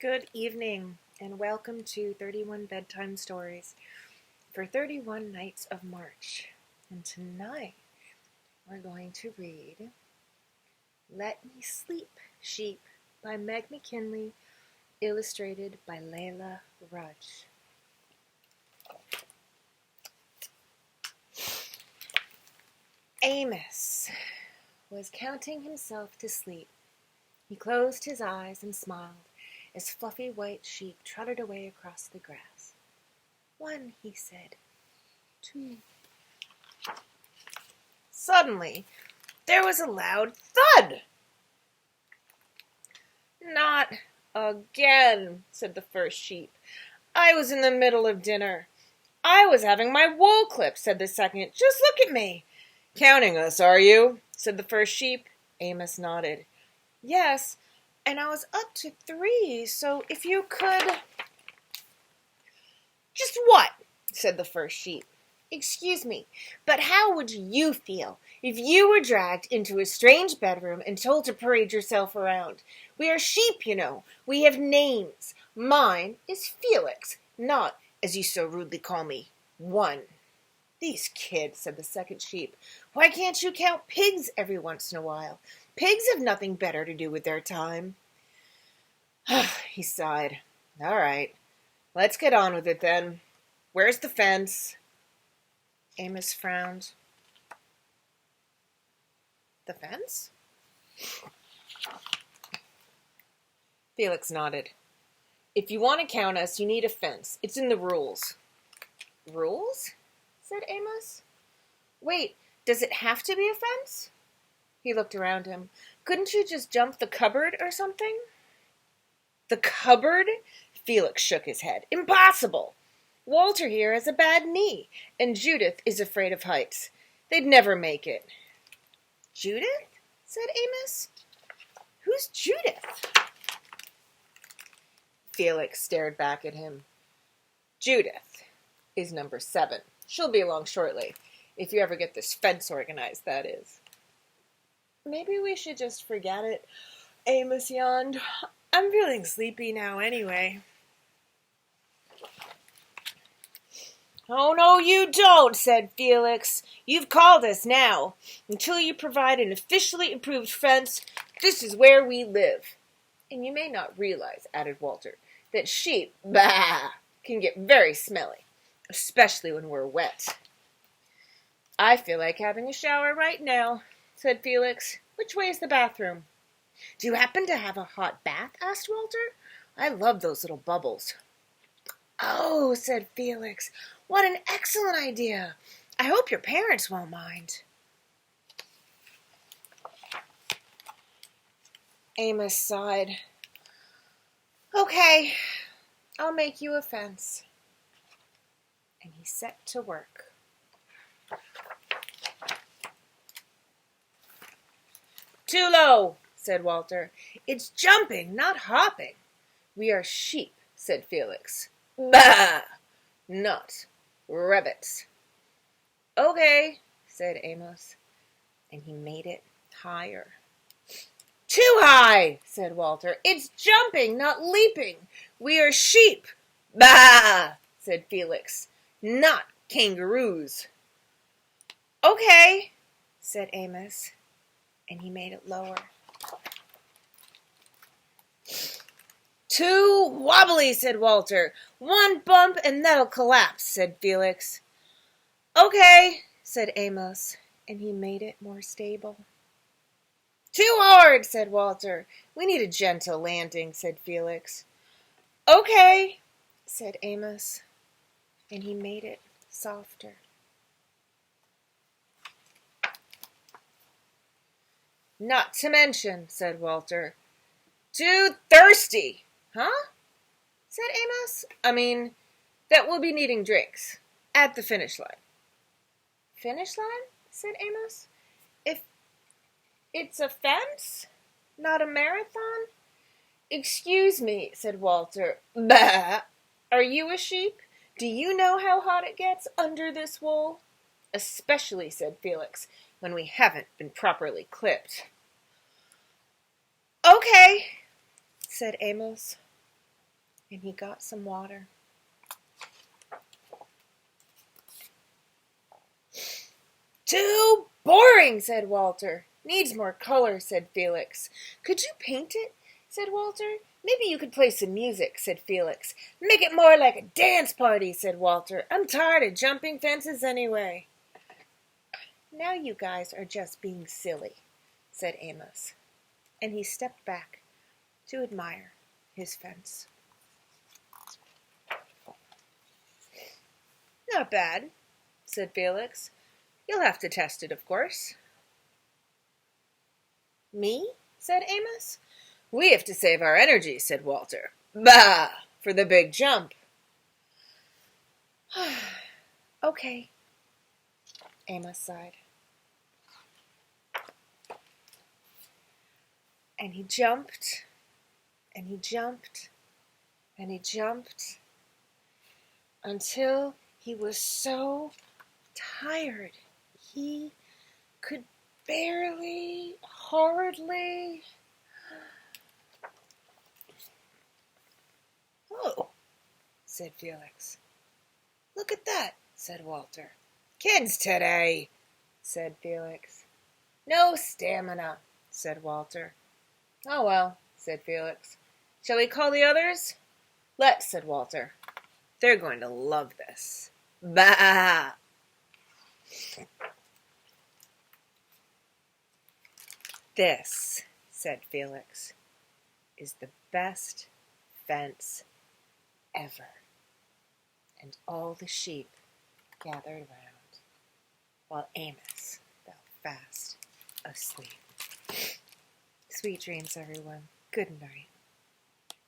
Good evening, and welcome to 31 Bedtime Stories for 31 Nights of March. And tonight, we're going to read Let Me Sleep, Sheep by Meg McKinley, illustrated by Layla Rudge. Amos was counting himself to sleep. He closed his eyes and smiled as fluffy white sheep trotted away across the grass. 1, he said. 2. Suddenly, there was a loud thud. Not again, said the first sheep. I was in the middle of dinner. I was having my wool clipped, said the second. Just look at me. Counting us, are you? Said the first sheep. Amos nodded. Yes, and I was up to 3, so if you could... Just what? Said the first sheep. Excuse me, but how would you feel if you were dragged into a strange bedroom and told to parade yourself around? We are sheep, you know. We have names. Mine is Felix, not, as you so rudely call me, 1. These kids, said the second sheep. Why can't you count pigs every once in a while? Pigs have nothing better to do with their time. He sighed. All right, let's get on with it then. Where's the fence? Amos frowned. The fence? Felix nodded. If you want to count us, you need a fence. It's in the rules. Rules? Said Amos. Wait, does it have to be a fence? He looked around him. Couldn't you just jump the cupboard or something? The cupboard? Felix shook his head. Impossible! Walter here has a bad knee, and Judith is afraid of heights. They'd never make it. Judith? Said Amos. Who's Judith? Felix stared back at him. Judith is number 7. She'll be along shortly. If you ever get this fence organized, that is. Maybe we should just forget it. Amos yawned. I'm feeling sleepy now anyway. Oh, no, you don't, said Felix. You've called us now. Until you provide an officially approved fence, this is where we live. And you may not realize, added Walter, that sheep, can get very smelly, especially when we're wet. I feel like having a shower right now, said Felix. Which way is the bathroom? Do you happen to have a hot bath? Asked Walter. I love those little bubbles. Oh, said Felix. What an excellent idea. I hope your parents won't mind. Amos sighed. Okay, I'll make you a fence. And he set to work. Too low, said Walter. It's jumping, not hopping. We are sheep, said Felix. Bah! Not rabbits. Okay, said Amos, and he made it higher. Too high, said Walter. It's jumping, not leaping. We are sheep. Bah! Said Felix. Not kangaroos. Okay, said Amos, and he made it lower. Too wobbly, said Walter. 1 bump and that'll collapse, said Felix. Okay, said Amos, and he made it more stable. Too hard, said Walter. We need a gentle landing, said Felix. Okay, said Amos, and he made it softer. Not to mention, said Walter. Too thirsty. Huh? Said Amos. I mean, that we'll be needing drinks at the finish line. Finish line? Said Amos. If it's a fence, not a marathon? Excuse me, said Walter. Bah! Are you a sheep? Do you know how hot it gets under this wool? Especially, said Felix, when we haven't been properly clipped. Okay, said Amos. and he got some water. Too boring, said Walter. Needs more color, said Felix. Could you paint it? Said Walter. Maybe you could play some music, said Felix. Make it more like a dance party, said Walter. I'm tired of jumping fences anyway. Now you guys are just being silly, said Amos, and he stepped back to admire his fence. Not bad, said Felix. You'll have to test it, of course. Me? Said Amos. We have to save our energy, said Walter. Bah! For the big jump. Okay, Amos sighed. And he jumped, and he jumped, and he jumped, until he was so tired he could hardly. Oh, said Felix. Look at that, said Walter. Kids today, said Felix. No stamina, said Walter. Oh well, said Felix. Shall we call the others? Let's, said Walter. They're going to love this. Bah! This, said Felix, is the best fence ever. And all the sheep gathered round, while Amos fell fast asleep. Sweet dreams, everyone. Good night.